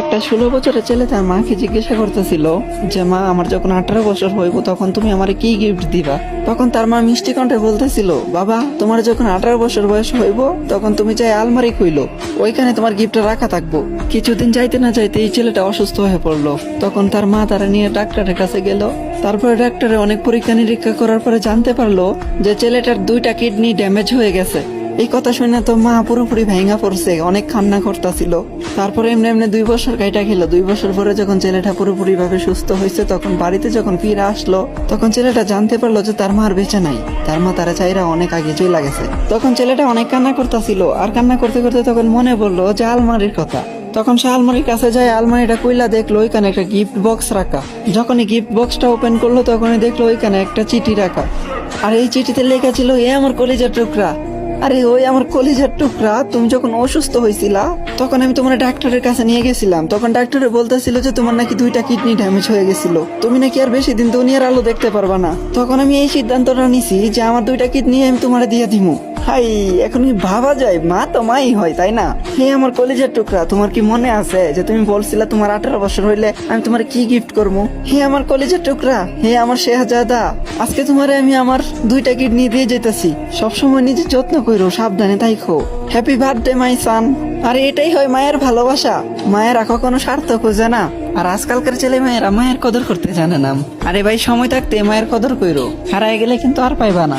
একটা 16 বছরের ছেলে তার মাকে জিজ্ঞাসা করতেছিল যে মা, আমার যখন 18 বছর হইব তখন তুমি আমারে কি গিফট দিবা। তখন তার মা মিষ্টি কণ্ঠে বলতেছিল, বাবা, তোমার যখন 18 বছর বয়স হইব তখন তুমি চাই আলমারি খুইলো, ওইখানে তোমার গিফটটা রাখা থাকবো। কিছুদিন যাইতে না যাইতে এই ছেলেটা অসুস্থ হয়ে পড়লো। তখন তার মা তারা নিয়ে ডাক্তারের কাছে গেল। তারপরে ডাক্তারে অনেক পরীক্ষা নিরীক্ষা করার পরে জানতে পারলো যে ছেলেটার 2টা কিডনি ড্যামেজ হয়ে গেছে। এই কথা শুনে তো মা পুরোপুরি ভেঙা পড়ছে, অনেক কান্না করতেছিল। তারপরে এমনি এমনি 2 বছর কাইটা খেলো। 2 বছর পরে যখন ছেলেটা পুরোপুরি ভাবে সুস্থ হয়েছে, তখন বাড়িতে যখন ফিরে আসলো, তখন ছেলেটা জানতে পারলো যে তার মা আর বেঁচে নাই। তার মা তারা চাইরা অনেক আগে চলে গেছে। তখন ছেলেটা অনেক কান্না করতেছিল, আর কান্না করতে করতে তখন মনে পড়লো যে আলমারির কথা। তখন সে আলমারির কাছে যায়, আলমারিটা কইলা দেখলো ওইখানে একটা গিফট বক্স রাখা। যখনই গিফট বক্সটা ওপেন করলো তখনই দেখলো ওইখানে একটা চিঠি রাখা। আর এই চিঠিতে লেখা ছিল, এ আমার কলিজার টুকরা। আরে ওই আমার কলিজার টুকরা, তুমি যখন অসুস্থ হয়েছিলা তখন আমি তোমার ডাক্তারের কাছে নিয়ে গেছিলাম। তখন ডাক্তারে বলতেছিল যে তোমার নাকি 2টা কিডনি ড্যামেজ হয়ে গেছিল, তুমি নাকি আর বেশি দিন দুনিয়ার আলো দেখতে পারবা না। তখন আমি এই সিদ্ধান্তটা নিছি যে আমার 2টা কিডনি আমি তোমার দিয়ে দিমু। হাই, এখন কি ভাবা যায়, মা তো মাই হয়, তাই না? হে আমার কলিজার টুকরা, তোমার কি মনে আছে যে তুমি বলছিলা তোমার 18 বছর হইলে আমি তোমার কি গিফট করবো? হে আমার কলিজার টুকরা, হে আমার শেহজাদা, আজকে তোমারে আমি আমার 2টা কিডনি দিয়ে যেতেছি। সবসময় নিজের যত্ন করো, সাবধানে থাইকো। হ্যাপি বার্থডে মাই সান। আরে এটাই হয় মায়ের ভালোবাসা। মায়েরা কখনো স্বার্থ খোঁজে না। আর আজকালকার ছেলে মেয়েরা মায়ের কদর করতে জানে না। আরে ভাই, সময় থাকতে মায়ের কদর কইরো, হারায় গেলে কিন্তু আর পাইবা না।